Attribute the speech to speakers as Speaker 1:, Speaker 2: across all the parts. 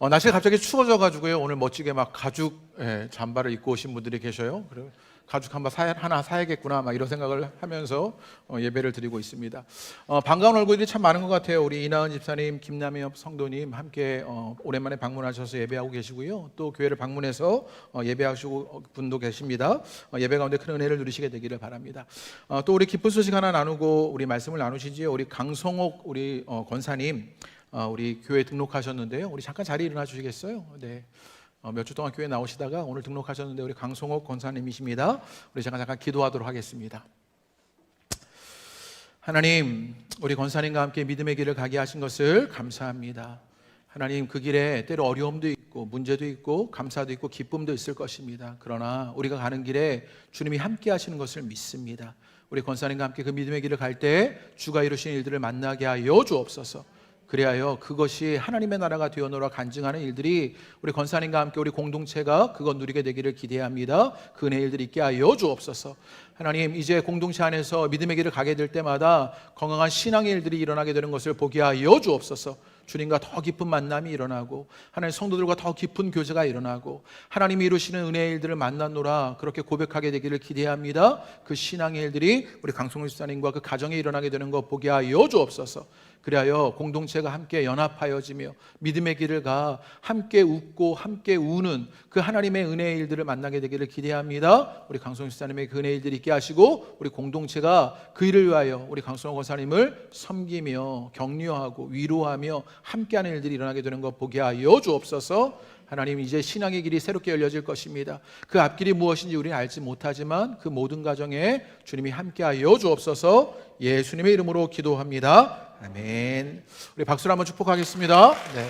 Speaker 1: 날씨가 갑자기 추워져가지고요. 오늘 멋지게 막 가죽 잠바를 입고 오신 분들이 계셔요. 그래 가죽 하나 사야겠구나 막 이런 생각을 하면서 예배를 드리고 있습니다. 반가운 얼굴들이 참 많은 것 같아요. 우리 이나은 집사님, 김남엽 성도님 함께 오랜만에 방문하셔서 예배하고 계시고요. 또 교회를 방문해서 예배하시고 분도 계십니다. 예배 가운데 큰 은혜를 누리시게 되기를 바랍니다. 또 우리 기쁜 소식 하나 나누고 우리 말씀을 나누시지요. 우리 강성옥 우리 권사님 우리 교회 등록하셨는데요. 우리 잠깐 자리에 일어나 주시겠어요? 네. 몇 주 동안 교회 나오시다가 오늘 등록하셨는데 우리 강성옥 권사님이십니다. 우리 잠깐 기도하도록 하겠습니다. 하나님, 우리 권사님과 함께 믿음의 길을 가게 하신 것을 감사합니다. 하나님, 그 길에 때로 어려움도 있고 문제도 있고 감사도 있고 기쁨도 있을 것입니다. 그러나 우리가 가는 길에 주님이 함께 하시는 것을 믿습니다. 우리 권사님과 함께 그 믿음의 길을 갈 때 주가 이루신 일들을 만나게 하여 주옵소서. 그리하여 그것이 하나님의 나라가 되어노라 간증하는 일들이 우리 권사님과 함께 우리 공동체가 그것 누리게 되기를 기대합니다. 그 은혜 일들이 있게 하여 주옵소서. 하나님, 이제 공동체 안에서 믿음의 길을 가게 될 때마다 건강한 신앙의 일들이 일어나게 되는 것을 보게 하여 주옵소서. 주님과 더 깊은 만남이 일어나고 하나님 성도들과 더 깊은 교제가 일어나고 하나님이 이루시는 은혜의 일들을 만나노라 그렇게 고백하게 되기를 기대합니다. 그 신앙의 일들이 우리 강성훈 집사님과 그 가정에 일어나게 되는 것 보게 하여 주옵소서. 그리하여 공동체가 함께 연합하여지며 믿음의 길을 가 함께 웃고 함께 우는 그 하나님의 은혜의 일들을 만나게 되기를 기대합니다. 우리 강성훈 집사님의 그 은혜의 일들이 있게 하시고 우리 공동체가 그 일을 위하여 우리 강성훈 권사님을 섬기며 격려하고 위로하며 함께하는 일들이 일어나게 되는 것 보게 하여 주옵소서. 하나님, 이제 신앙의 길이 새롭게 열려질 것입니다. 그 앞길이 무엇인지 우리는 알지 못하지만 그 모든 가정에 주님이 함께하여 주옵소서. 예수님의 이름으로 기도합니다. 아멘. 우리 박수로 한번 축복하겠습니다. 네.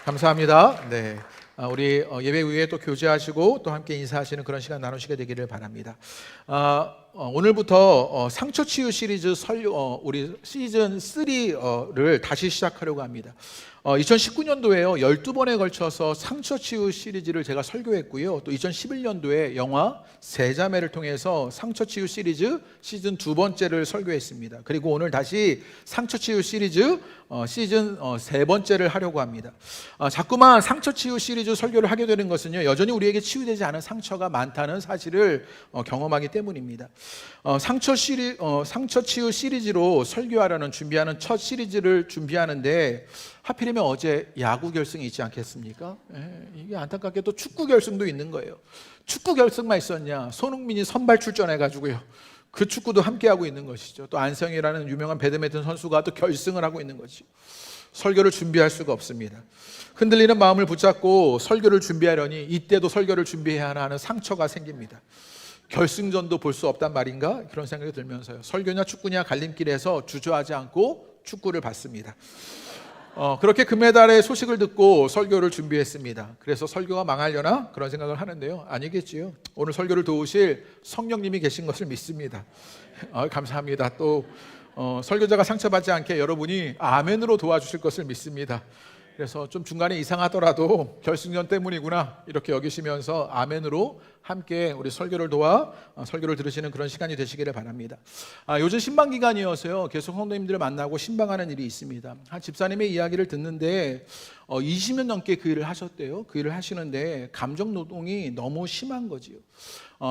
Speaker 1: 감사합니다. 네. 우리 예배 후에 또 교제하시고 또 함께 인사하시는 그런 시간 나누시게 되기를 바랍니다. 오늘부터 상처 치유 시리즈 우리 시즌 3를 다시 시작하려고 합니다. 2019년도에요 12번에 걸쳐서 상처 치유 시리즈를 제가 설교했고요. 또 2011년도에 영화 세자매를 통해서 상처 치유 시리즈 시즌 2번째를 설교했습니다. 그리고 오늘 다시 상처 치유 시리즈 시즌 3번째를 하려고 합니다. 자꾸만 상처 치유 시리즈 설교를 하게 되는 것은요, 여전히 우리에게 치유되지 않은 상처가 많다는 사실을 경험하기 때문입니다. 상처 치유 시리즈로 설교하려는 준비하는 첫 시리즈를 준비하는데 하필이면 어제 야구 결승이 있지 않겠습니까? 이게 안타깝게도 축구 결승도 있는 거예요. 축구 결승만 있었냐? 손흥민이 선발 출전해가지고요. 그 축구도 함께하고 있는 것이죠. 또 안성이라는 유명한 배드민턴 선수가 또 결승을 하고 있는 거죠. 설교를 준비할 수가 없습니다. 흔들리는 마음을 붙잡고 설교를 준비하려니 이때도 설교를 준비해야 하는 상처가 생깁니다. 결승전도 볼 수 없단 말인가? 그런 생각이 들면서요. 설교냐 축구냐 갈림길에서 주저하지 않고 축구를 봤습니다. 그렇게 금메달의 소식을 듣고 설교를 준비했습니다. 그래서 설교가 망하려나? 그런 생각을 하는데요. 아니겠지요. 오늘 설교를 도우실 성령님이 계신 것을 믿습니다. 감사합니다. 또 설교자가 상처받지 않게 여러분이 아멘으로 도와주실 것을 믿습니다. 그래서 좀 중간에 이상하더라도 결승전 때문이구나 이렇게 여기시면서 아멘으로 함께 우리 설교를 도와 설교를 들으시는 그런 시간이 되시기를 바랍니다. 요즘 신방 기간이어서요 계속 성도님들을 만나고 신방하는 일이 있습니다. 한 집사님의 이야기를 듣는데 20년 넘게 그 일을 하셨대요. 그 일을 하시는데 감정 노동이 너무 심한 거지요.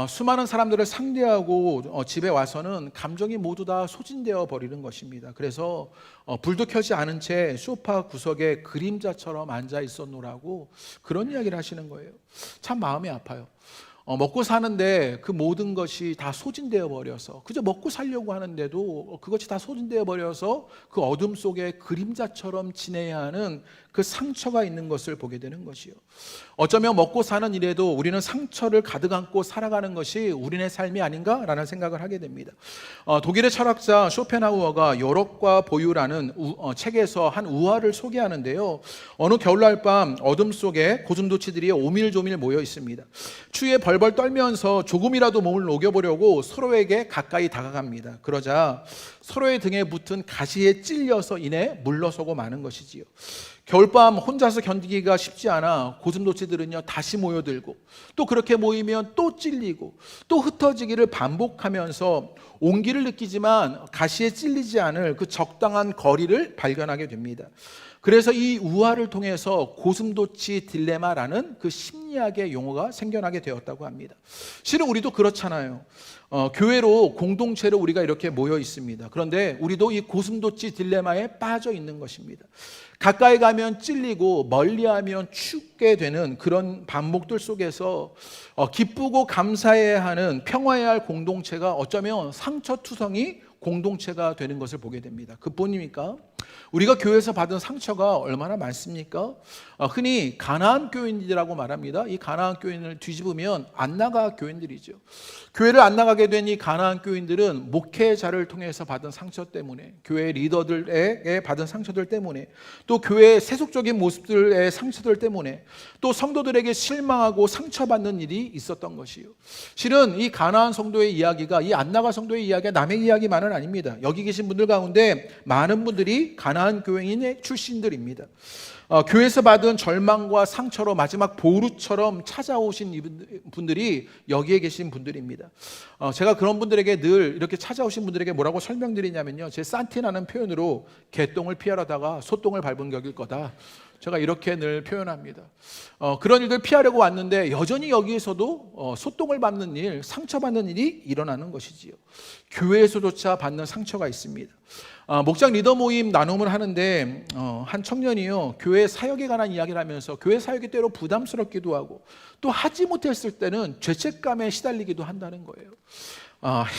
Speaker 1: 수많은 사람들을 상대하고 집에 와서는 감정이 모두 다 소진되어 버리는 것입니다. 그래서 불도 켜지 않은 채 소파 구석에 그림자처럼 앉아 있었노라고 그런 이야기를 하시는 거예요. 참 마음이 아파요. 먹고 사는데 그 모든 것이 다 소진되어 버려서 그저 먹고 살려고 하는데도 그것이 다 소진되어 버려서 그 어둠 속에 그림자처럼 지내야 하는 그 상처가 있는 것을 보게 되는 것이요. 어쩌면 먹고 사는 일에도 우리는 상처를 가득 안고 살아가는 것이 우리네 삶이 아닌가라는 생각을 하게 됩니다. 독일의 철학자 쇼펜하우어가 여력과 보유라는 책에서 한 우화를 소개하는데요. 어느 겨울날 밤 어둠 속에 고슴도치들이 오밀조밀 모여 있습니다. 추위에 벌벌 떨면서 조금이라도 몸을 녹여보려고 서로에게 가까이 다가갑니다. 그러자 서로의 등에 붙은 가시에 찔려서 인해 물러서고 마는 것이지요. 겨울밤 혼자서 견디기가 쉽지 않아 고슴도치들은요 다시 모여들고, 또 그렇게 모이면 또 찔리고 또 흩어지기를 반복하면서 온기를 느끼지만 가시에 찔리지 않을 그 적당한 거리를 발견하게 됩니다. 그래서 이 우화를 통해서 고슴도치 딜레마라는 그 심리학의 용어가 생겨나게 되었다고 합니다. 실은 우리도 그렇잖아요. 교회로, 공동체로 우리가 이렇게 모여 있습니다. 그런데 우리도 이 고슴도치 딜레마에 빠져 있는 것입니다. 가까이 가면 찔리고 멀리하면 춥게 되는 그런 반복들 속에서 기쁘고 감사해야 하는, 평화해야 할 공동체가 어쩌면 상처투성이 공동체가 되는 것을 보게 됩니다. 그뿐입니까? 우리가 교회에서 받은 상처가 얼마나 많습니까? 흔히 가나안 교인들이라고 말합니다. 이 가나안 교인을 뒤집으면 안 나가 교인들이죠. 교회를 안 나가게 된 이 가나안 교인들은 목회자를 통해서 받은 상처 때문에, 교회 리더들에게 받은 상처들 때문에, 또 교회의 세속적인 모습들의 상처들 때문에, 또 성도들에게 실망하고 상처받는 일이 있었던 것이요. 실은 이 가나안 성도의 이야기가, 이 안 나가 성도의 이야기가 남의 이야기만은 아닙니다. 여기 계신 분들 가운데 많은 분들이 가나안 교인의 출신들입니다. 교회에서 받은 절망과 상처로 마지막 보루처럼 찾아오신 분들이 여기에 계신 분들입니다. 제가 그런 분들에게 늘 이렇게 찾아오신 분들에게 뭐라고 설명드리냐면요, 제 산티나는 표현으로 개똥을 피하려다가 소똥을 밟은 격일 거다, 제가 이렇게 늘 표현합니다. 그런 일들 피하려고 왔는데 여전히 여기에서도 소똥을 밟는 일, 상처받는 일이 일어나는 것이지요. 교회에서조차 받는 상처가 있습니다. 목장 리더 모임 나눔을 하는데 한 청년이요, 교회 사역에 관한 이야기를 하면서 교회 사역이 때로 부담스럽기도 하고 또 하지 못했을 때는 죄책감에 시달리기도 한다는 거예요.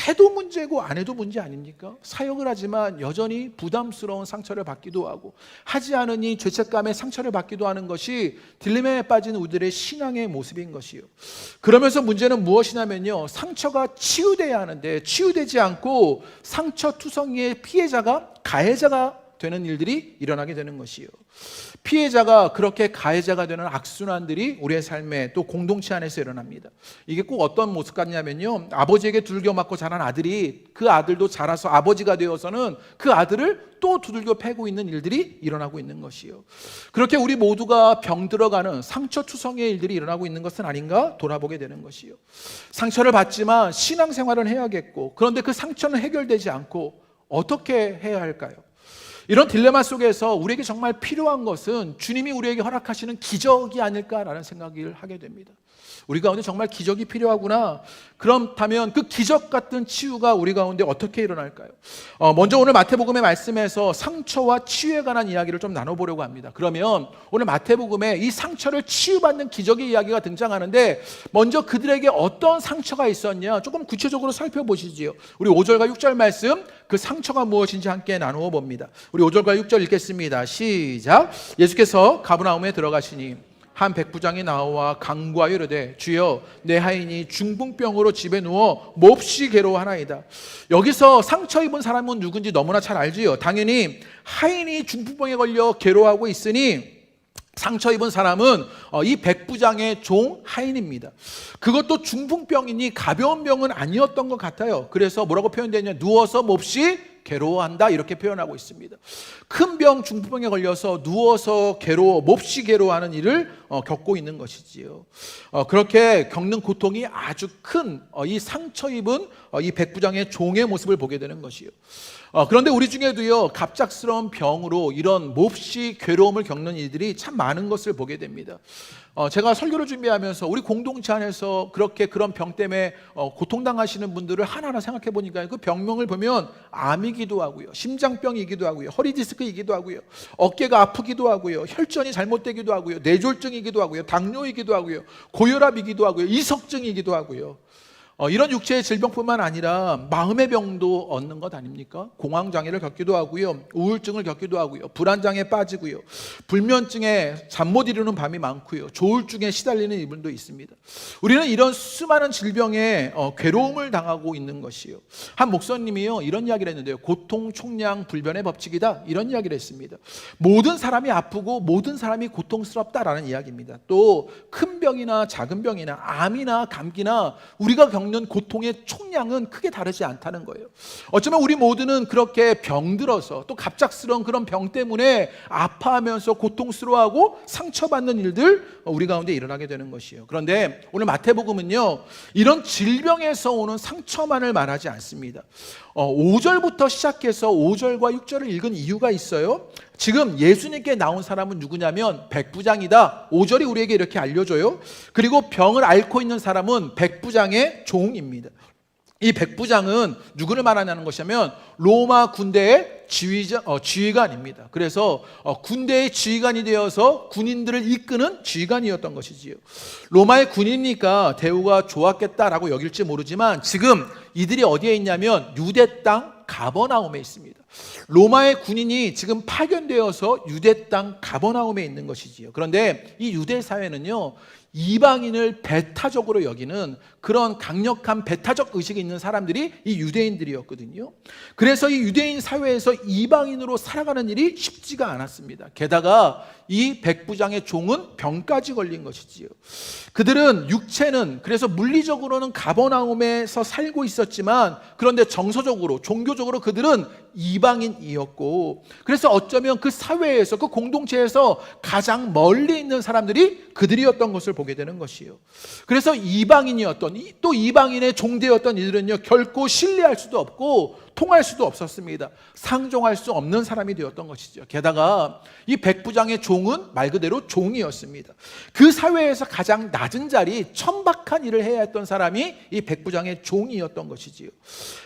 Speaker 1: 해도 문제고 안 해도 문제 아닙니까? 사역을 하지만 여전히 부담스러운 상처를 받기도 하고 하지 않으니 죄책감에 상처를 받기도 하는 것이 딜레마에 빠진 우리들의 신앙의 모습인 것이요. 그러면서 문제는 무엇이냐면요, 상처가 치유돼야 하는데 치유되지 않고 상처투성이의 피해자가 가해자가 되는 일들이 일어나게 되는 것이요. 피해자가 그렇게 가해자가 되는 악순환들이 우리의 삶에, 또 공동체 안에서 일어납니다. 이게 꼭 어떤 모습 같냐면요, 아버지에게 두들겨 맞고 자란 아들이 그 아들도 자라서 아버지가 되어서는 그 아들을 또 두들겨 패고 있는 일들이 일어나고 있는 것이요. 그렇게 우리 모두가 병들어가는 상처투성이의 일들이 일어나고 있는 것은 아닌가 돌아보게 되는 것이요. 상처를 받지만 신앙생활은 해야겠고, 그런데 그 상처는 해결되지 않고 어떻게 해야 할까요? 이런 딜레마 속에서 우리에게 정말 필요한 것은 주님이 우리에게 허락하시는 기적이 아닐까라는 생각을 하게 됩니다. 우리 가운데 정말 기적이 필요하구나. 그렇다면 그 기적 같은 치유가 우리 가운데 어떻게 일어날까요? 먼저 오늘 마태복음의 말씀에서 상처와 치유에 관한 이야기를 좀 나눠보려고 합니다. 그러면 오늘 마태복음에 이 상처를 치유받는 기적의 이야기가 등장하는데, 먼저 그들에게 어떤 상처가 있었냐 조금 구체적으로 살펴보시지요. 우리 5절과 6절 말씀, 그 상처가 무엇인지 함께 나누어 봅니다. 우리 5절과 6절 읽겠습니다. 시작. 예수께서 가버나움에 들어가시니 한 백부장이 나와 간구하여 이르되 주여 내 하인이 중풍병으로 집에 누워 몹시 괴로워하나이다. 여기서 상처 입은 사람은 누군지 너무나 잘 알지요. 당연히 하인이 중풍병에 걸려 괴로워하고 있으니 상처 입은 사람은 이 백부장의 종 하인입니다. 그것도 중풍병이니 가벼운 병은 아니었던 것 같아요. 그래서 뭐라고 표현되냐, 누워서 몹시 괴로워한다, 이렇게 표현하고 있습니다. 큰 병, 중풍병에 걸려서 누워서 괴로워, 몹시 괴로워하는 일을 겪고 있는 것이지요. 그렇게 겪는 고통이 아주 큰 이 상처 입은 이 백부장의 종의 모습을 보게 되는 것이요. 그런데 우리 중에도요, 갑작스러운 병으로 이런 몹시 괴로움을 겪는 이들이 참 많은 것을 보게 됩니다. 제가 설교를 준비하면서 우리 공동체 안에서 그렇게 그런 병 때문에 고통당하시는 분들을 하나하나 생각해 보니까 그 병명을 보면 암이기도 하고요, 심장병이기도 하고요, 허리디스크이기도 하고요, 어깨가 아프기도 하고요, 혈전이 잘못되기도 하고요, 뇌졸중이기도 하고요, 당뇨이기도 하고요, 고혈압이기도 하고요, 이석증이기도 하고요. 이런 육체의 질병뿐만 아니라 마음의 병도 얻는 것 아닙니까? 공황장애를 겪기도 하고요, 우울증을 겪기도 하고요, 불안장애에 빠지고요, 불면증에 잠 못 이루는 밤이 많고요, 조울증에 시달리는 이분도 있습니다. 우리는 이런 수많은 질병에 괴로움을 당하고 있는 것이요. 한 목사님이요, 이런 이야기를 했는데요, 고통 총량 불변의 법칙이다, 이런 이야기를 했습니다. 모든 사람이 아프고 모든 사람이 고통스럽다라는 이야기입니다. 또 큰 병이나 작은 병이나 암이나 감기나 우리가 겪는 겪는 고통의 총량은 크게 다르지 않다는 거예요. 어쩌면 우리 모두는 그렇게 병들어서 또 갑작스러운 그런 병 때문에 아파하면서 고통스러워하고 상처받는 일들 우리 가운데 일어나게 되는 것이에요. 그런데 오늘 마태복음은요, 이런 질병에서 오는 상처만을 말하지 않습니다. 5절부터 시작해서 5절과 6절을 읽은 이유가 있어요. 지금 예수님께 나온 사람은 누구냐면 백부장이다. 5절이 우리에게 이렇게 알려줘요. 그리고 병을 앓고 있는 사람은 백부장의 종입니다. 이 백부장은 누구를 말하냐는 것이냐면 로마 군대의 지휘관입니다. 그래서 군대의 지휘관이 되어서 군인들을 이끄는 지휘관이었던 것이지요. 로마의 군인이니까 대우가 좋았겠다라고 여길지 모르지만 지금 이들이 어디에 있냐면 유대 땅 가버나움에 있습니다. 로마의 군인이 지금 파견되어서 유대 땅 가버나움에 있는 것이지요. 그런데 이 유대 사회는요, 이방인을 배타적으로 여기는 그런 강력한 배타적 의식이 있는 사람들이 이 유대인들이었거든요. 그래서 이 유대인 사회에서 이방인으로 살아가는 일이 쉽지가 않았습니다. 게다가 이 백부장의 종은 병까지 걸린 것이지요. 그들은 육체는, 그래서 물리적으로는 가버나움에서 살고 있었지만 그런데 정서적으로, 종교적으로 그들은 이방인이었고, 그래서 어쩌면 그 사회에서, 그 공동체에서 가장 멀리 있는 사람들이 그들이었던 것을 보게 되는 것이에요. 그래서 이방인이었던, 또 이방인의 종되었던 이들은요, 결코 신뢰할 수도 없고 통할 수도 없었습니다. 상종할 수 없는 사람이 되었던 것이죠. 게다가 이 백부장의 종은 말 그대로 종이었습니다. 그 사회에서 가장 낮은 자리, 천박한 일을 해야 했던 사람이 이 백부장의 종이었던 것이지요.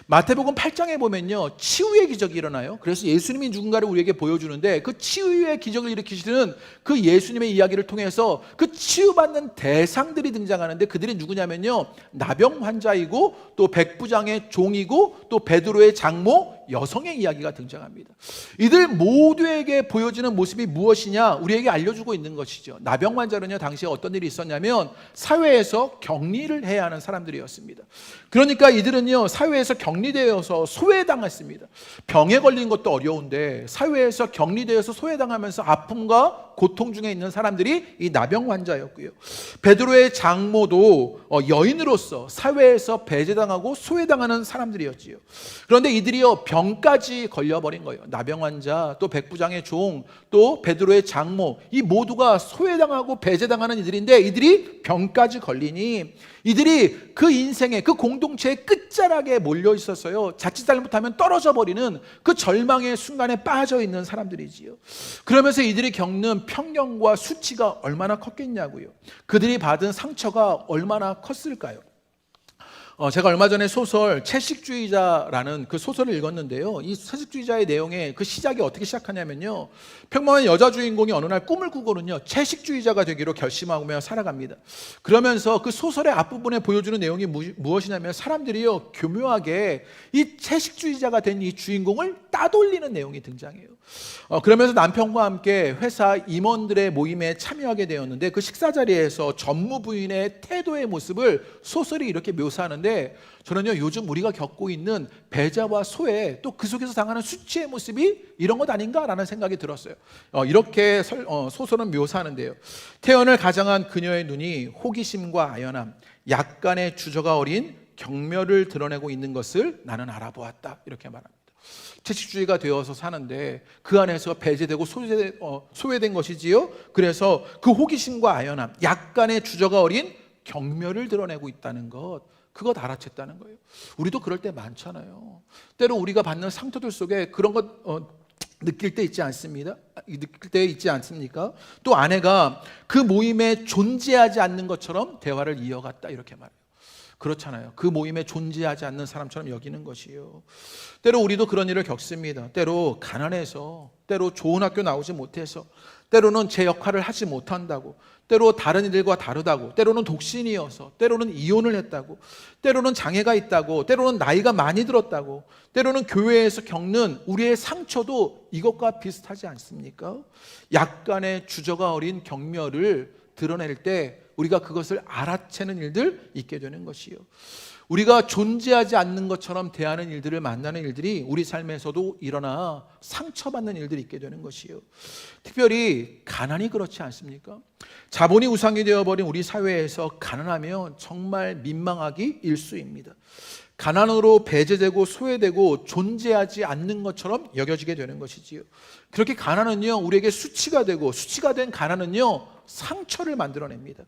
Speaker 1: 마태복음 8장에 보면요, 치유의 기적이 일어나요. 그래서 예수님이 누군가를 우리에게 보여주는데 그 치유의 기적을 일으키시는 그 예수님의 이야기를 통해서 그 치유받는 대상들이 등장하는데 그들이 누구냐면요, 나병 환자이고 또 백부장의 종이고 또 베드로의 장모 여성의 이야기가 등장합니다. 이들 모두에게 보여지는 모습이 무엇이냐, 우리에게 알려주고 있는 것이죠. 나병 환자는요, 당시에 어떤 일이 있었냐면 사회에서 격리를 해야 하는 사람들이었습니다. 그러니까 이들은요, 사회에서 격리되어서 소외당했습니다. 병에 걸린 것도 어려운데 사회에서 격리되어서 소외당하면서 아픔과 고통 중에 있는 사람들이 이 나병 환자였고요. 베드로의 장모도 여인으로서 사회에서 배제당하고 소외당하는 사람들이었지요. 그런데 이들이요, 병까지 걸려버린 거예요. 나병 환자, 또 백부장의 종, 또 베드로의 장모, 이 모두가 소외당하고 배제당하는 이들인데 이들이 병까지 걸리니 이들이 그 인생의, 그 공동체의 끝자락에 몰려 있었어요. 자칫 잘못하면 떨어져 버리는 그 절망의 순간에 빠져 있는 사람들이지요. 그러면서 이들이 겪는 편견과 수치가 얼마나 컸겠냐고요. 그들이 받은 상처가 얼마나 컸을까요? 제가 얼마 전에 소설 채식주의자라는 그 소설을 읽었는데요, 이 채식주의자의 내용에 그 시작이 어떻게 시작하냐면요, 평범한 여자 주인공이 어느 날 꿈을 꾸고는요, 채식주의자가 되기로 결심하며 살아갑니다. 그러면서 그 소설의 앞부분에 보여주는 내용이 무엇이냐면 사람들이요, 교묘하게 이 채식주의자가 된 이 주인공을 따돌리는 내용이 등장해요. 그러면서 남편과 함께 회사 임원들의 모임에 참여하게 되었는데 그 식사 자리에서 전무 부인의 태도의 모습을 소설이 이렇게 묘사하는데, 저는요, 요즘 우리가 겪고 있는 배자와 소외, 또 그 속에서 당하는 수치의 모습이 이런 것 아닌가라는 생각이 들었어요. 이렇게 소설은 묘사하는데요, 태연을 가장한 그녀의 눈이 호기심과 아연함, 약간의 주저가 어린 경멸을 드러내고 있는 것을 나는 알아보았다, 이렇게 말합니다. 채식주의가 되어서 사는데 그 안에서 배제되고 소외된 것이지요. 그래서 그 호기심과 아연함, 약간의 주저가 어린 경멸을 드러내고 있다는 것, 그것 알아챘다는 거예요. 우리도 그럴 때 많잖아요. 때로 우리가 받는 상처들 속에 그런 것 느낄 때 있지 않습니다? 느낄 때 있지 않습니까? 또 아내가 그 모임에 존재하지 않는 것처럼 대화를 이어갔다, 이렇게 말해요. 그렇잖아요. 그 모임에 존재하지 않는 사람처럼 여기는 것이요. 때로 우리도 그런 일을 겪습니다. 때로 가난해서, 때로 좋은 학교 나오지 못해서, 때로는 제 역할을 하지 못한다고, 때로 다른 이들과 다르다고, 때로는 독신이어서, 때로는 이혼을 했다고, 때로는 장애가 있다고, 때로는 나이가 많이 들었다고, 때로는 교회에서 겪는 우리의 상처도 이것과 비슷하지 않습니까? 약간의 주저가 어린 경멸을 드러낼 때 우리가 그것을 알아채는 일들 있게 되는 것이요. 우리가 존재하지 않는 것처럼 대하는 일들을 만나는 일들이 우리 삶에서도 일어나 상처받는 일들이 있게 되는 것이요. 특별히 가난이 그렇지 않습니까? 자본이 우상이 되어버린 우리 사회에서 가난하면 정말 민망하기 일쑤입니다. 가난으로 배제되고 소외되고 존재하지 않는 것처럼 여겨지게 되는 것이지요. 그렇게 가난은요, 우리에게 수치가 되고, 수치가 된 가난은요, 상처를 만들어냅니다.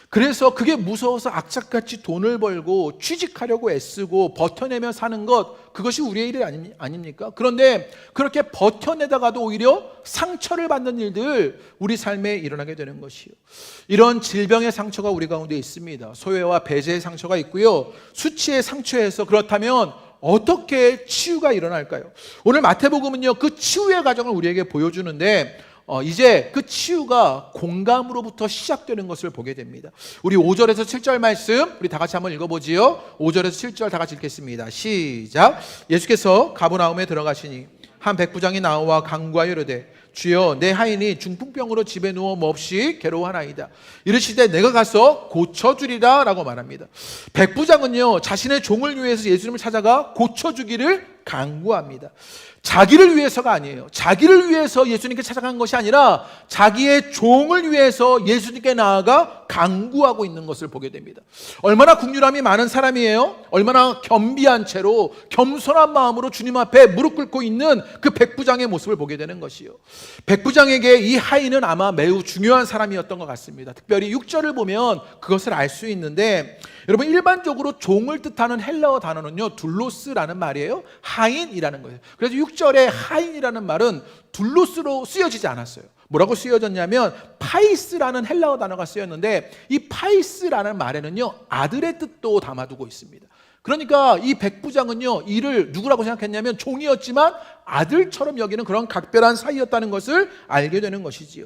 Speaker 1: 그래서 그게 무서워서 악착같이 돈을 벌고 취직하려고 애쓰고 버텨내며 사는 것, 그것이 우리의 일이 아닙니까? 그런데 그렇게 버텨내다가도 오히려 상처를 받는 일들 우리 삶에 일어나게 되는 것이요. 이런 질병의 상처가 우리 가운데 있습니다. 소외와 배제의 상처가 있고요, 수치의 상처에서 그렇다면 어떻게 치유가 일어날까요? 오늘 마태복음은요, 그 치유의 과정을 우리에게 보여주는데 이제 그 치유가 공감으로부터 시작되는 것을 보게 됩니다. 우리 5절에서 7절 말씀 우리 다 같이 한번 읽어보지요. 5절에서 7절 다 같이 읽겠습니다. 시작. 예수께서 가버나움에 들어가시니 한 백부장이 나와 간구하여 이르되 주여 내 하인이 중풍병으로 집에 누워 몹시 괴로워하나이다. 이르시되 내가 가서 고쳐주리라 라고 말합니다. 백부장은요, 자신의 종을 위해서 예수님을 찾아가 고쳐주기를 간구합니다. 자기를 위해서가 아니에요. 자기를 위해서 예수님께 찾아간 것이 아니라 자기의 종을 위해서 예수님께 나아가 간구하고 있는 것을 보게 됩니다. 얼마나 긍휼함이 많은 사람이에요. 얼마나 겸비한 채로 겸손한 마음으로 주님 앞에 무릎 꿇고 있는 그 백부장의 모습을 보게 되는 것이요. 백부장에게 이 하인은 아마 매우 중요한 사람이었던 것 같습니다. 특별히 6절을 보면 그것을 알 수 있는데, 여러분, 일반적으로 종을 뜻하는 헬라어 단어는요, 둘로스라는 말이에요. 하인이라는 거예요. 그래서 6절에 하인이라는 말은 둘로스로 쓰여지지 않았어요. 뭐라고 쓰여졌냐면 파이스라는 헬라어 단어가 쓰였는데, 이 파이스라는 말에는요, 아들의 뜻도 담아두고 있습니다. 그러니까 이 백부장은요, 이를 누구라고 생각했냐면 종이었지만 아들처럼 여기는 그런 각별한 사이였다는 것을 알게 되는 것이지요.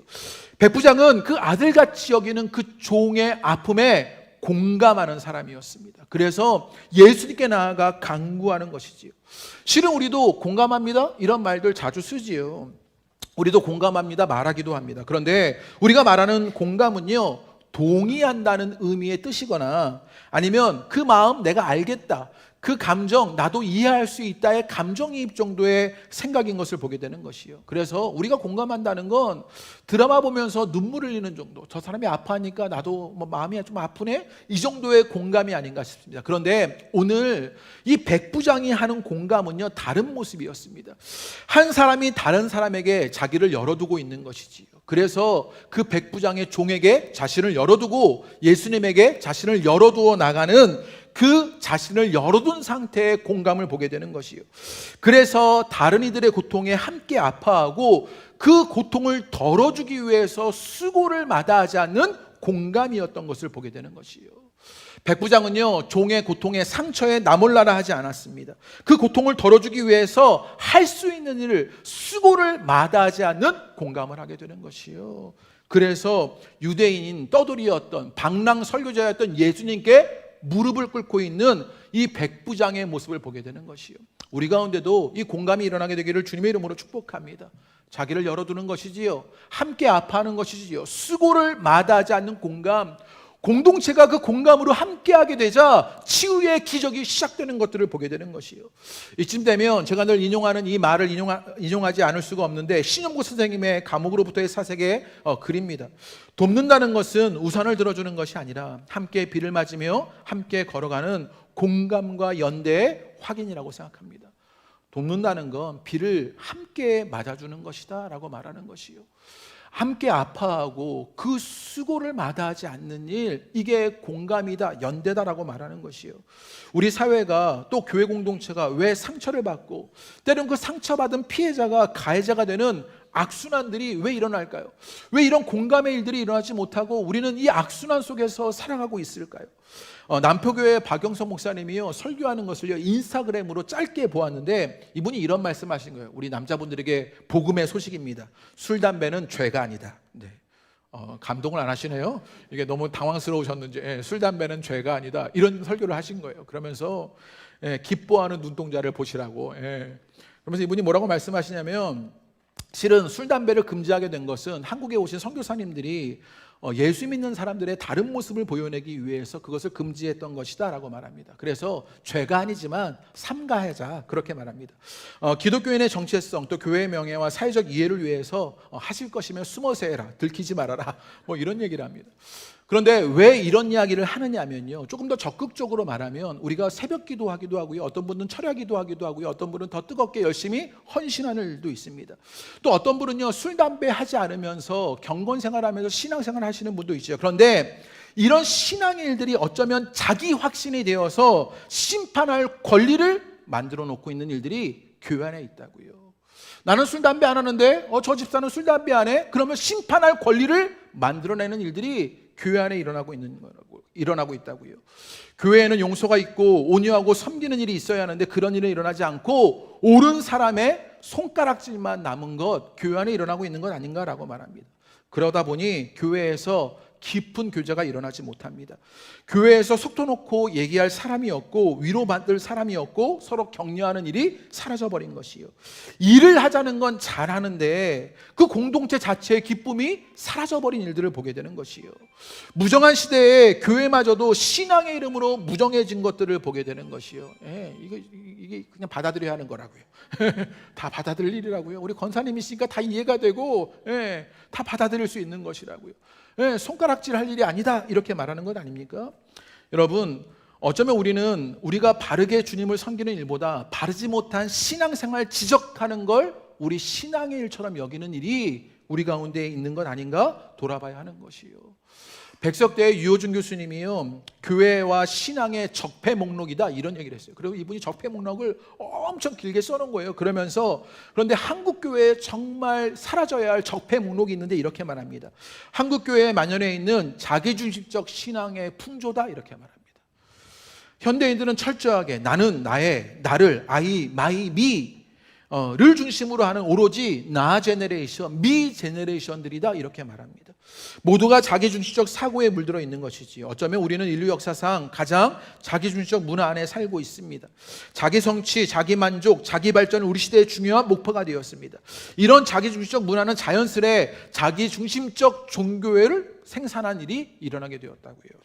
Speaker 1: 백부장은 그 아들같이 여기는 그 종의 아픔에 공감하는 사람이었습니다. 그래서 예수님께 나아가 간구하는 것이지요. 실은 우리도 공감합니다, 이런 말들 자주 쓰지요. 우리도 공감합니다, 말하기도 합니다. 그런데 우리가 말하는 공감은요, 동의한다는 의미의 뜻이거나 아니면 그 마음 내가 알겠다, 그 감정 나도 이해할 수 있다의 감정이입 정도의 생각인 것을 보게 되는 것이요. 그래서 우리가 공감한다는 건 드라마 보면서 눈물 흘리는 정도, 저 사람이 아파하니까 나도 뭐 마음이 좀 아프네, 이 정도의 공감이 아닌가 싶습니다. 그런데 오늘 이 백부장이 하는 공감은요, 다른 모습이었습니다. 한 사람이 다른 사람에게 자기를 열어두고 있는 것이지요. 그래서 그 백부장의 종에게 자신을 열어두고 예수님에게 자신을 열어두어 나가는 그 자신을 열어둔 상태의 공감을 보게 되는 것이요. 그래서 다른 이들의 고통에 함께 아파하고 그 고통을 덜어주기 위해서 수고를 마다하지 않는 공감이었던 것을 보게 되는 것이요. 백부장은요, 종의 고통에 상처에 나몰라라 하지 않았습니다. 그 고통을 덜어주기 위해서 할 수 있는 일을, 수고를 마다하지 않는 공감을 하게 되는 것이요. 그래서 유대인인 떠돌이였던 방랑 설교자였던 예수님께 무릎을 꿇고 있는 이 백부장의 모습을 보게 되는 것이요. 우리 가운데도 이 공감이 일어나게 되기를 주님의 이름으로 축복합니다. 자기를 열어두는 것이지요, 함께 아파하는 것이지요, 수고를 마다하지 않는 공감, 공동체가 그 공감으로 함께하게 되자 치유의 기적이 시작되는 것들을 보게 되는 것이요. 이쯤 되면 제가 늘 인용하는 이 말을 인용하지 않을 수가 없는데, 신영구 선생님의 감옥으로부터의 사색의 글입니다. 돕는다는 것은 우산을 들어주는 것이 아니라 함께 비를 맞으며 함께 걸어가는 공감과 연대의 확인이라고 생각합니다. 돕는다는 건 비를 함께 맞아주는 것이다 라고 말하는 것이요. 함께 아파하고 그 수고를 마다하지 않는 일, 이게 공감이다, 연대다라고 말하는 것이요. 우리 사회가 또 교회 공동체가 왜 상처를 받고 때론 그 상처받은 피해자가 가해자가 되는 악순환들이 왜 일어날까요? 왜 이런 공감의 일들이 일어나지 못하고 우리는 이 악순환 속에서 살아가고 있을까요? 남표교회 박영석 목사님이요, 설교하는 것을요 인스타그램으로 짧게 보았는데 이분이 이런 말씀하신 거예요. 우리 남자분들에게 복음의 소식입니다. 술 담배는 죄가 아니다. 네. 감동을 안 하시네요. 이게 너무 당황스러우셨는지, 술 담배는 죄가 아니다, 이런 설교를 하신 거예요. 그러면서 기뻐하는 눈동자를 보시라고. 그러면서 이분이 뭐라고 말씀하시냐면, 실은 술 담배를 금지하게 된 것은 한국에 오신 선교사님들이 예수 믿는 사람들의 다른 모습을 보여내기 위해서 그것을 금지했던 것이다 라고 말합니다. 그래서 죄가 아니지만 삼가하자 그렇게 말합니다. 기독교인의 정체성 또 교회의 명예와 사회적 이해를 위해서 하실 것이면 숨어서 해라, 들키지 말아라, 뭐 이런 얘기를 합니다. 그런데 왜 이런 이야기를 하느냐면요, 조금 더 적극적으로 말하면 우리가 새벽 기도하기도 하고요, 어떤 분은 철야 기도하기도 하고요, 어떤 분은 더 뜨겁게 열심히 헌신하는 일도 있습니다. 또 어떤 분은요, 술 담배 하지 않으면서 경건 생활하면서 신앙생활 하시는 분도 있죠. 그런데 이런 신앙의 일들이 어쩌면 자기 확신이 되어서 심판할 권리를 만들어 놓고 있는 일들이 교회 안에 있다고요. 나는 술 담배 안 하는데 저 집사는 술 담배 안 해? 그러면 심판할 권리를 만들어내는 일들이 교회 안에 일어나고 있다고요. 교회에는 용서가 있고 온유하고 섬기는 일이 있어야 하는데 그런 일은 일어나지 않고 옳은 사람의 손가락질만 남은 것, 교회 안에 일어나고 있는 것 아닌가라고 말합니다. 그러다 보니 교회에서 깊은 교제가 일어나지 못합니다. 교회에서 속도 놓고 얘기할 사람이 없고 위로받을 사람이 없고 서로 격려하는 일이 사라져버린 것이요. 일을 하자는 건 잘하는데 그 공동체 자체의 기쁨이 사라져버린 일들을 보게 되는 것이요. 무정한 시대에 교회마저도 신앙의 이름으로 무정해진 것들을 보게 되는 것이요. 이게 그냥 받아들여야 하는 거라고요. 다 받아들일 일이라고요. 우리 권사님이시니까 다 이해가 되고 다 받아들일 수 있는 것이라고요. 손가락질 할 일이 아니다 이렇게 말하는 것 아닙니까? 여러분, 어쩌면 우리가 바르게 주님을 섬기는 일보다 바르지 못한 신앙생활 지적하는 걸 우리 신앙의 일처럼 여기는 일이 우리 가운데 있는 것 아닌가 돌아봐야 하는 것이요. 백석대의 유호준 교수님이요, 교회와 신앙의 적폐 목록이다 이런 얘기를 했어요. 그리고 이분이 적폐 목록을 엄청 길게 써놓은 거예요. 그런데 한국 교회에 정말 사라져야 할 적폐 목록이 있는데 이렇게 말합니다. 한국 교회에 만연해 있는 자기중심적 신앙의 풍조다 이렇게 말합니다. 현대인들은 철저하게 나는, 나를, I, my, me 를 중심으로 하는 오로지 나 제너레이션, 미 제너레이션들이다 이렇게 말합니다. 모두가 자기중심적 사고에 물들어 있는 것이지. 어쩌면 우리는 인류 역사상 가장 자기중심적 문화 안에 살고 있습니다. 자기 성취, 자기 만족, 자기 발전은 우리 시대의 중요한 목표가 되었습니다. 이런 자기중심적 문화는 자연스레 자기중심적 종교회를 생산한 일이 일어나게 되었다고요.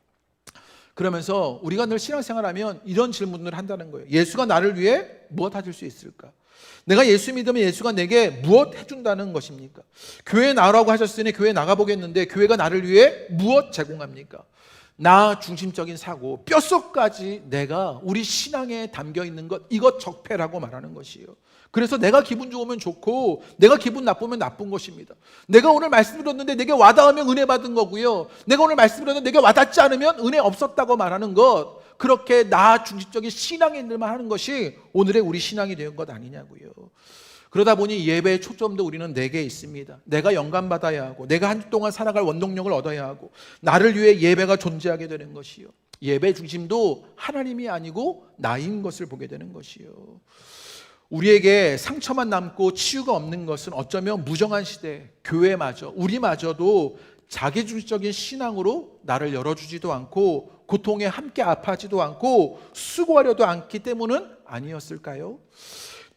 Speaker 1: 그러면서 우리가 늘 신앙생활하면 이런 질문을 한다는 거예요. 예수가 나를 위해 무엇 해줄 수 있을까? 내가 예수 믿으면 예수가 내게 무엇 해준다는 것입니까? 교회에 나가라고 하셨으니 교회에 나가보겠는데 교회가 나를 위해 무엇 제공합니까? 나 중심적인 사고, 뼛속까지 내가 우리 신앙에 담겨 있는 것, 이것 적폐라고 말하는 것이에요. 그래서 내가 기분 좋으면 좋고 내가 기분 나쁘면 나쁜 것입니다. 내가 오늘 말씀 들었는데 내게 와닿으면 은혜 받은 거고요, 내가 오늘 말씀 들었는데 내게 와닿지 않으면 은혜 없었다고 말하는 것, 그렇게 나 중심적인 신앙의 일들만 하는 것이 오늘의 우리 신앙이 된 것 아니냐고요. 그러다 보니 예배의 초점도 우리는 내게 있습니다. 내가 영감받아야 하고 내가 한 주 동안 살아갈 원동력을 얻어야 하고 나를 위해 예배가 존재하게 되는 것이요. 예배 중심도 하나님이 아니고 나인 것을 보게 되는 것이요. 우리에게 상처만 남고 치유가 없는 것은 어쩌면 무정한 시대, 교회마저, 우리마저도 자기중심적인 신앙으로 나를 열어주지도 않고 고통에 함께 아파하지도 않고 수고하려도 않기 때문은 아니었을까요?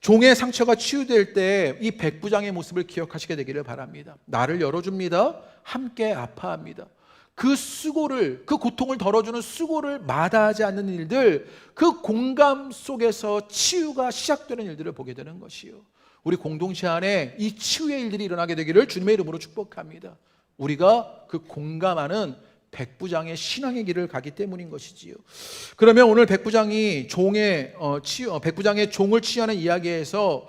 Speaker 1: 종의 상처가 치유될 때 이 백부장의 모습을 기억하시게 되기를 바랍니다. 나를 열어줍니다. 함께 아파합니다. 그 수고를, 그 고통을 덜어주는 수고를 마다하지 않는 일들, 그 공감 속에서 치유가 시작되는 일들을 보게 되는 것이요. 우리 공동체 안에 이 치유의 일들이 일어나게 되기를 주님의 이름으로 축복합니다. 우리가 그 공감하는 백부장의 신앙의 길을 가기 때문인 것이지요. 그러면 오늘 백부장의 종을 치유하는 이야기에서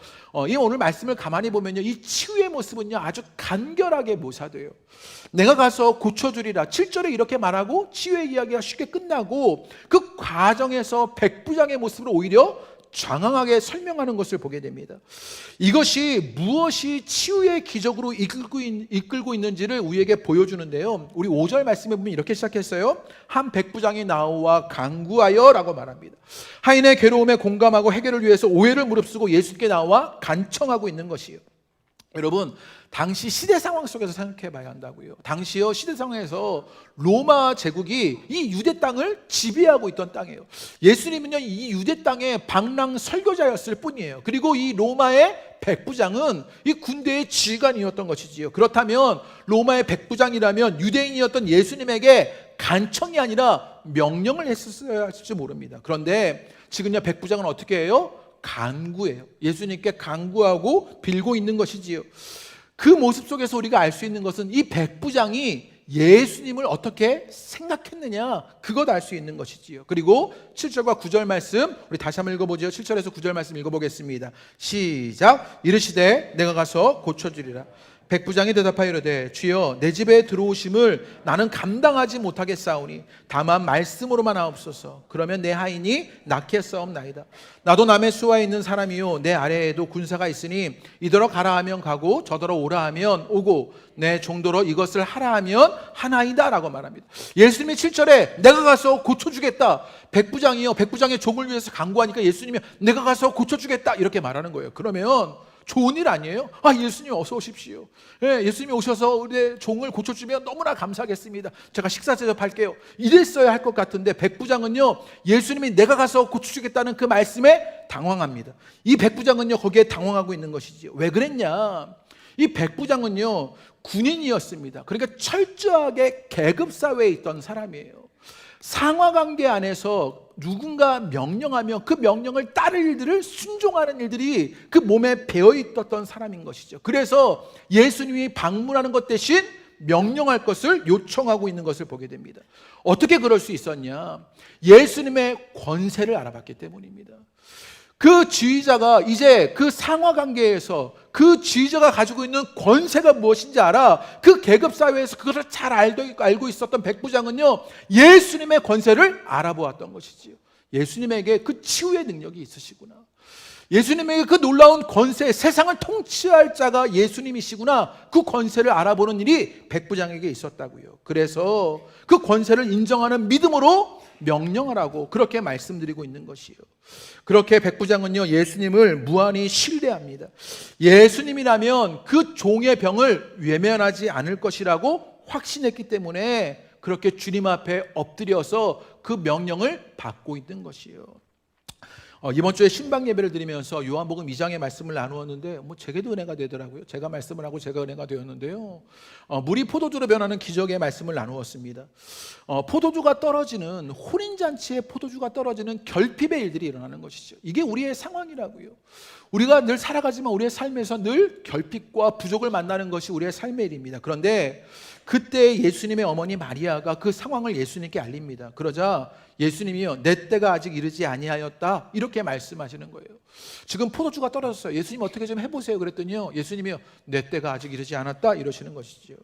Speaker 1: 이 오늘 말씀을 가만히 보면요, 이 치유의 모습은요 아주 간결하게 묘사돼요. 내가 가서 고쳐주리라 7절에 이렇게 말하고 치유의 이야기가 쉽게 끝나고 그 과정에서 백부장의 모습을 오히려 장황하게 설명하는 것을 보게 됩니다. 이것이 무엇이 치유의 기적으로 이끌고 있는지를 우리에게 보여주는데요, 우리 5절 말씀에 보면 이렇게 시작했어요. 한 백부장이 나와 간구하여 라고 말합니다. 하인의 괴로움에 공감하고 해결을 위해서 오해를 무릅쓰고 예수께 나와 간청하고 있는 것이에요. 여러분, 당시 시대 상황 속에서 생각해 봐야 한다고요. 당시요 시대 상황에서 로마 제국이 이 유대 땅을 지배하고 있던 땅이에요. 예수님은요 이 유대 땅의 방랑 설교자였을 뿐이에요. 그리고 이 로마의 백부장은 이 군대의 지휘관이었던 것이지요. 그렇다면 로마의 백부장이라면 유대인이었던 예수님에게 간청이 아니라 명령을 했었어야 할지 모릅니다. 그런데 지금요 백부장은 어떻게 해요? 간구해요. 예수님께 간구하고 빌고 있는 것이지요. 그 모습 속에서 우리가 알 수 있는 것은 이 백부장이 예수님을 어떻게 생각했느냐, 그것 알 수 있는 것이지요. 그리고 7절과 9절 말씀 우리 다시 한번 읽어보죠. 7절에서 9절 말씀 읽어보겠습니다. 시작. 이르시되 내가 가서 고쳐주리라. 백부장이 대답하여 이르되 주여 내 집에 들어오심을 나는 감당하지 못하겠사오니 다만 말씀으로만 하옵소서. 그러면 내 하인이 낳겠사옵나이다. 나도 남의 수하에 있는 사람이요 내 아래에도 군사가 있으니 이더러 가라 하면 가고 저더러 오라 하면 오고 내 종도로 이것을 하라 하면 하나이다 라고 말합니다. 예수님이 7절에 내가 가서 고쳐주겠다. 백부장이요 백부장의 종을 위해서 간구하니까 예수님이 내가 가서 고쳐주겠다 이렇게 말하는 거예요. 그러면 좋은 일 아니에요? 예수님 어서 오십시오. 예수님이 오셔서 우리의 종을 고쳐주면 너무나 감사하겠습니다. 제가 식사 대접할게요. 이랬어야 할 것 같은데 백부장은요 예수님이 내가 가서 고쳐주겠다는 그 말씀에 당황합니다. 이 백부장은요 거기에 당황하고 있는 것이지요. 왜 그랬냐? 이 백부장은요 군인이었습니다. 그러니까 철저하게 계급사회에 있던 사람이에요. 상하관계 안에서 누군가 명령하면 그 명령을 따를 일들을 순종하는 일들이 그 몸에 배어있었던 사람인 것이죠. 그래서 예수님이 방문하는 것 대신 명령할 것을 요청하고 있는 것을 보게 됩니다. 어떻게 그럴 수 있었냐? 예수님의 권세를 알아봤기 때문입니다. 그 지휘자가 이제 그 상하관계에서 그 지휘자가 가지고 있는 권세가 무엇인지 알아. 그 계급사회에서 그것을 잘 알고 있었던 백부장은요 예수님의 권세를 알아보았던 것이지요. 예수님에게 그 치유의 능력이 있으시구나. 예수님에게 그 놀라운 권세, 세상을 통치할 자가 예수님이시구나. 그 권세를 알아보는 일이 백부장에게 있었다고요. 그래서 그 권세를 인정하는 믿음으로 명령하라고 그렇게 말씀드리고 있는 것이요. 그렇게 백부장은요 예수님을 무한히 신뢰합니다. 예수님이라면 그 종의 병을 외면하지 않을 것이라고 확신했기 때문에 그렇게 주님 앞에 엎드려서 그 명령을 받고 있는 것이요. 이번 주에 신방 예배를 드리면서 요한복음 2장의 말씀을 나누었는데 제게도 은혜가 되더라고요. 제가 말씀을 하고 제가 은혜가 되었는데요. 물이 포도주로 변하는 기적의 말씀을 나누었습니다. 포도주가 떨어지는 혼인잔치에 포도주가 떨어지는 결핍의 일들이 일어나는 것이죠. 이게 우리의 상황이라고요. 우리가 늘 살아가지만 우리의 삶에서 늘 결핍과 부족을 만나는 것이 우리의 삶의 일입니다. 그런데 그때 예수님의 어머니 마리아가 그 상황을 예수님께 알립니다. 그러자 예수님이요 내 때가 아직 이르지 아니하였다 이렇게 말씀하시는 거예요. 지금 포도주가 떨어졌어요. 예수님 어떻게 좀 해보세요. 그랬더니요 예수님이요 내 때가 아직 이르지 않았다 이러시는 것이죠.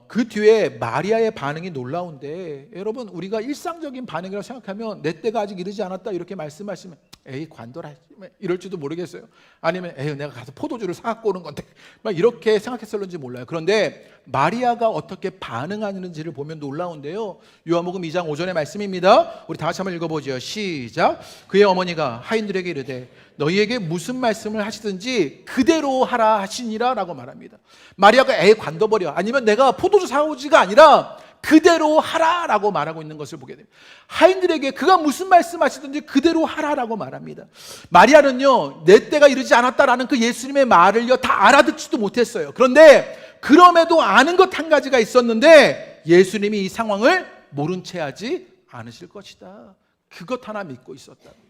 Speaker 1: 그 뒤에 마리아의 반응이 놀라운데 여러분 우리가 일상적인 반응이라고 생각하면 내 때가 아직 이르지 않았다 이렇게 말씀하시면 에이 관둬라 이럴지도 모르겠어요. 아니면 에이 내가 가서 포도주를 사갖고 오는 건데 막 이렇게 생각했을는지 몰라요. 그런데 마리아가 어떻게 반응하는지를 보면 놀라운데요. 요한복음 2장 5절의 말씀입니다. 우리 다 같이 한번 읽어보죠. 시작. 그의 어머니가 하인들에게 이르되 너희에게 무슨 말씀을 하시든지 그대로 하라 하시니라 라고 말합니다. 마리아가 에이 관둬버려 아니면 내가 포도주 사오지가 아니라 그대로 하라라고 말하고 있는 것을 보게 됩니다. 하인들에게 그가 무슨 말씀하시든지 그대로 하라라고 말합니다. 마리아는요 내 때가 이르지 않았다라는 그 예수님의 말을요 다 알아듣지도 못했어요. 그런데 그럼에도 아는 것 한 가지가 있었는데 예수님이 이 상황을 모른 채 하지 않으실 것이다. 그것 하나 믿고 있었다고요.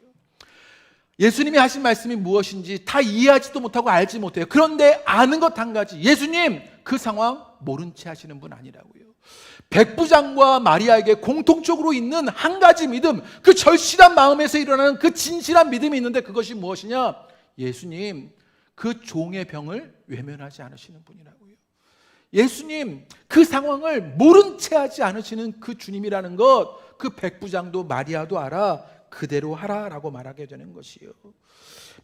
Speaker 1: 예수님이 하신 말씀이 무엇인지 다 이해하지도 못하고 알지 못해요. 그런데 아는 것 한 가지, 예수님 그 상황 모른 채 하시는 분 아니라고요. 백부장과 마리아에게 공통적으로 있는 한 가지 믿음, 그 절실한 마음에서 일어나는 그 진실한 믿음이 있는데 그것이 무엇이냐? 예수님 그 종의 병을 외면하지 않으시는 분이라고요. 예수님 그 상황을 모른 채 하지 않으시는 그 주님이라는 것, 그 백부장도 마리아도 알아 그대로 하라라고 말하게 되는 것이요.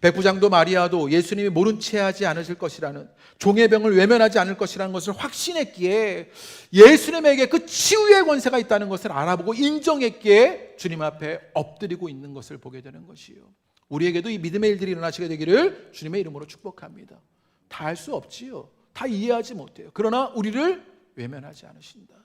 Speaker 1: 백부장도 마리아도 예수님이 모른 채 하지 않으실 것이라는, 종의 병을 외면하지 않을 것이라는 것을 확신했기에, 예수님에게 그 치유의 권세가 있다는 것을 알아보고 인정했기에 주님 앞에 엎드리고 있는 것을 보게 되는 것이요. 우리에게도 이 믿음의 일들이 일어나시게 되기를 주님의 이름으로 축복합니다. 다 알 수 없지요. 다 이해하지 못해요. 그러나 우리를 외면하지 않으신다.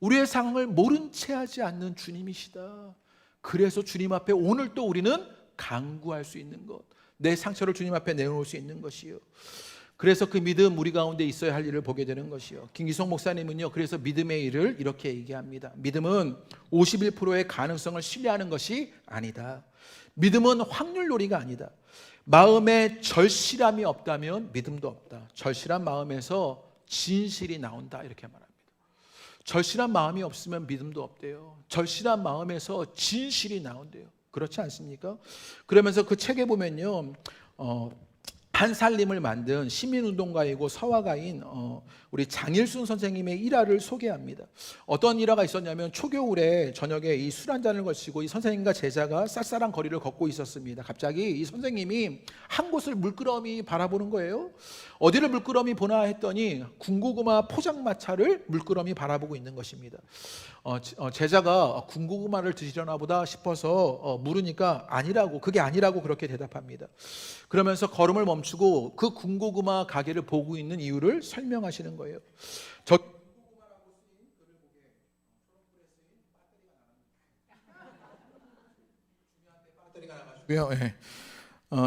Speaker 1: 우리의 상황을 모른 채 하지 않는 주님이시다. 그래서 주님 앞에 오늘 또 우리는 간구할 수 있는 것, 내 상처를 주님 앞에 내놓을 수 있는 것이요. 그래서 그 믿음 우리 가운데 있어야 할 일을 보게 되는 것이요. 김기성 목사님은요, 그래서 믿음의 일을 이렇게 얘기합니다. 믿음은 51%의 가능성을 신뢰하는 것이 아니다. 믿음은 확률놀이가 아니다. 마음에 절실함이 없다면 믿음도 없다. 절실한 마음에서 진실이 나온다, 이렇게 말합니다. 절실한 마음이 없으면 믿음도 없대요. 절실한 마음에서 진실이 나온대요. 그렇지 않습니까? 그러면서 그 책에 보면요, 한 살림을 만든 시민운동가이고 서화가인 우리 장일순 선생님의 일화를 소개합니다. 어떤 일화가 있었냐면, 초겨울에 저녁에 이 술 한 잔을 거치고 이 선생님과 제자가 쌀쌀한 거리를 걷고 있었습니다. 갑자기 이 선생님이 한 곳을 물끄러미 바라보는 거예요. 어디를 물끄러미 보나 했더니 군고구마 포장마차를 물끄러미 바라보고 있는 것입니다. 제자가 군고구마를 드시려나 보다 싶어서 물으니까 아니라고, 그게 아니라고 그렇게 대답합니다. 그러면서 걸음을 멈추고 그 군고구마 가게를 보고 있는 이유를 설명하시는 거예요.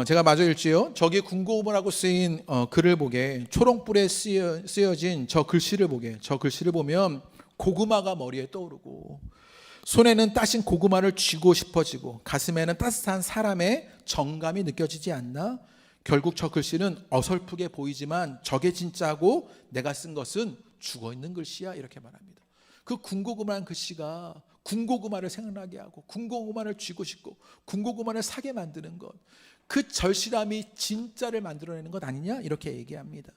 Speaker 1: 제가 마저 읽지요. 저기 군고구마라고 쓰인 글을 보게, 초롱불에 쓰여진 저 글씨를 보게, 저 글씨를 보면 고구마가 머리에 떠오르고, 손에는 따신 고구마를 쥐고 싶어지고, 가슴에는 따뜻한 사람의 정감이 느껴지지 않나? 결국 저 글씨는 어설프게 보이지만 저게 진짜고 내가 쓴 것은 죽어있는 글씨야, 이렇게 말합니다. 그 군고구마라는 글씨가 군고구마를 생각나게 하고, 군고구마를 쥐고 싶고, 군고구마를 사게 만드는 것, 그 절실함이 진짜를 만들어내는 것 아니냐, 이렇게 얘기합니다.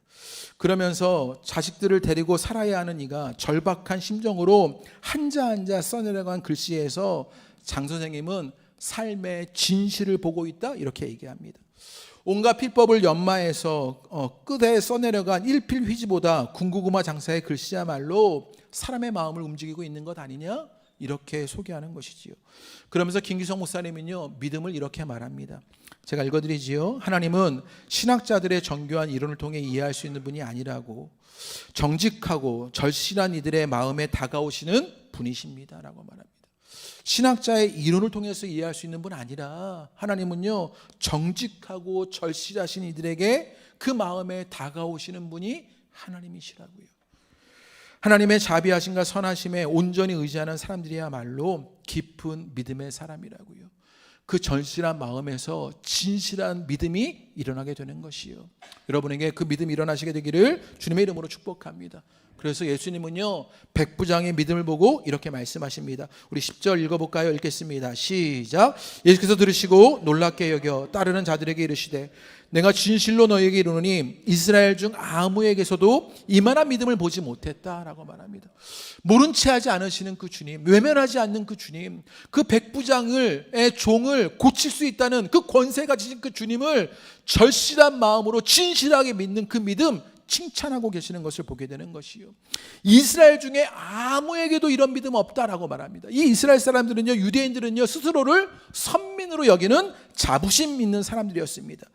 Speaker 1: 그러면서 자식들을 데리고 살아야 하는 이가 절박한 심정으로 한자 한자 써내려간 글씨에서 장 선생님은 삶의 진실을 보고 있다, 이렇게 얘기합니다. 온갖 필법을 연마해서 끝에 써내려간 일필휘지보다 군고구마 장사의 글씨야말로 사람의 마음을 움직이고 있는 것 아니냐, 이렇게 소개하는 것이지요. 그러면서 김기성 목사님은요, 믿음을 이렇게 말합니다. 제가 읽어드리지요. 하나님은 신학자들의 정교한 이론을 통해 이해할 수 있는 분이 아니라고, 정직하고 절실한 이들의 마음에 다가오시는 분이십니다, 라고 말합니다. 신학자의 이론을 통해서 이해할 수 있는 분 아니라, 하나님은요, 정직하고 절실하신 이들에게 그 마음에 다가오시는 분이 하나님이시라고요. 하나님의 자비하심과 선하심에 온전히 의지하는 사람들이야말로 깊은 믿음의 사람이라고요. 그 절실한 마음에서 진실한 믿음이 일어나게 되는 것이요. 여러분에게 그 믿음이 일어나시게 되기를 주님의 이름으로 축복합니다. 그래서 예수님은요, 백부장의 믿음을 보고 이렇게 말씀하십니다. 우리 10절 읽어볼까요? 읽겠습니다. 시작. 예수께서 들으시고 놀랍게 여겨 따르는 자들에게 이르시되, 내가 진실로 너희에게 이르노니 이스라엘 중 아무에게서도 이만한 믿음을 보지 못했다라고 말합니다. 모른 채 하지 않으시는 그 주님, 외면하지 않는 그 주님, 그 백부장의 종을 고칠 수 있다는 그 권세가 지신 그 주님을 절실한 마음으로 진실하게 믿는 그 믿음, 칭찬하고 계시는 것을 보게 되는 것이요. 이스라엘 중에 아무에게도 이런 믿음 없다라고 말합니다. 이 이스라엘 사람들은요, 유대인들은요, 스스로를 선민으로 여기는 자부심 있는 사람들이었습니다.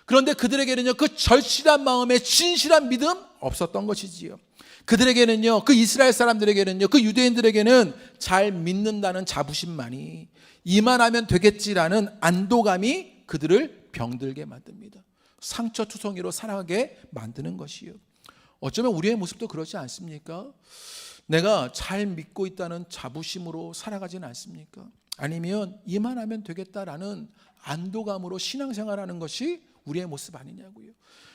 Speaker 1: 그런데 그들에게는요, 그 절실한 마음에 진실한 믿음 없었던 것이지요. 그들에게는요, 그 이스라엘 사람들에게는요, 그 유대인들에게는 잘 믿는다는 자부심만이, 이만하면 되겠지라는 안도감이 그들을 병들게 만듭니다. 상처투성이로 살아가게 만드는 것이요. 어쩌면 우리의 모습도 그렇지 않습니까? 내가 잘 믿고 있다는 자부심으로 살아가지는 않습니까? 아니면 이만하면 되겠다라는 안도감으로 신앙생활하는 것이 우리의 모습 아니냐고요.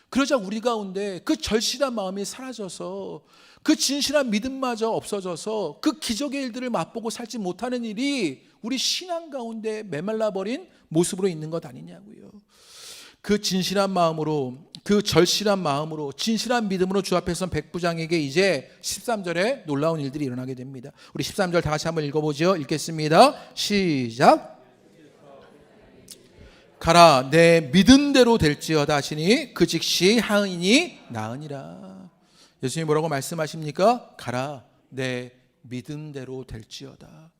Speaker 1: 그러자 우리 가운데 그 절실한 마음이 사라져서, 그 진실한 믿음마저 없어져서 그 기적의 일들을 맛보고 살지 못하는 일이 우리 신앙 가운데 메말라버린 모습으로 있는 것 아니냐고요. 그 진실한 마음으로, 그 절실한 마음으로, 진실한 믿음으로 주 앞에 선 백부장에게 이제 13절에 놀라운 일들이 일어나게 됩니다. 우리 13절 다 같이 한번 읽어보죠. 읽겠습니다. 시작. 가라, 내 믿은 대로 될지어다 하시니 그 즉시 하인이 나으니라. 예수님이 뭐라고 말씀하십니까? 가라, 내 믿은 대로 될지어다.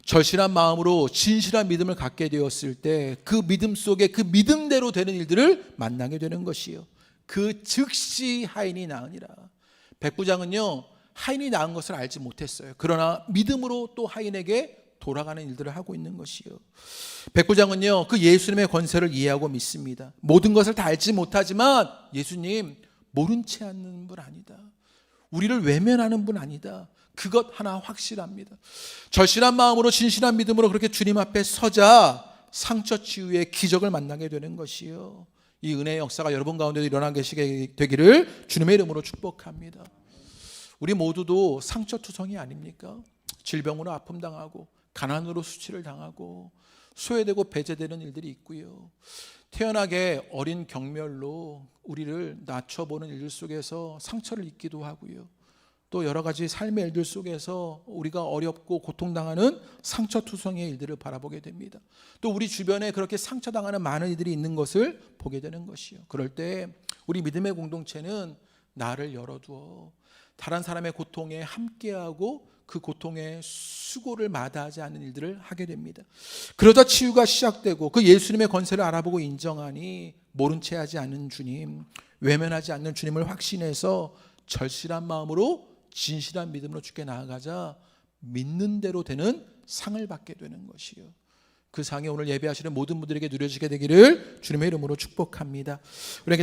Speaker 1: 절실한 마음으로 진실한 믿음을 갖게 되었을 때 그 믿음 속에 그 믿음대로 되는 일들을 만나게 되는 것이요. 그 즉시 하인이 나으니라. 백부장은요 하인이 낳은 것을 알지 못했어요. 그러나 믿음으로 또 하인에게 돌아가는 일들을 하고 있는 것이요. 백부장은요 그 예수님의 권세를 이해하고 믿습니다. 모든 것을 다 알지 못하지만 예수님 모른 채 하는 분 아니다. 우리를 외면하는 분 아니다. 그것 하나 확실합니다. 절실한 마음으로 진실한 믿음으로 그렇게 주님 앞에 서자 상처 치유의 기적을 만나게 되는 것이요. 이 은혜의 역사가 여러분 가운데도 일어나 계시게 되기를 주님의 이름으로 축복합니다. 우리 모두도 상처투성이 아닙니까? 질병으로 아픔 당하고 가난으로 수치를 당하고 소외되고 배제되는 일들이 있고요. 태연하게 어린 경멸로 우리를 낮춰보는 일들 속에서 상처를 입기도 하고요. 또 여러 가지 삶의 일들 속에서 우리가 어렵고 고통당하는 상처투성이의 일들을 바라보게 됩니다. 또 우리 주변에 그렇게 상처당하는 많은 이들이 있는 것을 보게 되는 것이요. 그럴 때 우리 믿음의 공동체는 나를 열어두어 다른 사람의 고통에 함께하고 그 고통의 수고를 마다하지 않는 일들을 하게 됩니다. 그러다 치유가 시작되고 그 예수님의 권세를 알아보고 인정하니 모른 채 하지 않는 주님, 외면하지 않는 주님을 확신해서 절실한 마음으로 진실한 믿음으로 주께 나아가자 믿는 대로 되는 상을 받게 되는 것이요. 그 상이 오늘 예배하시는 모든 분들에게 누려지게 되기를 주님의 이름으로 축복합니다. 우리에게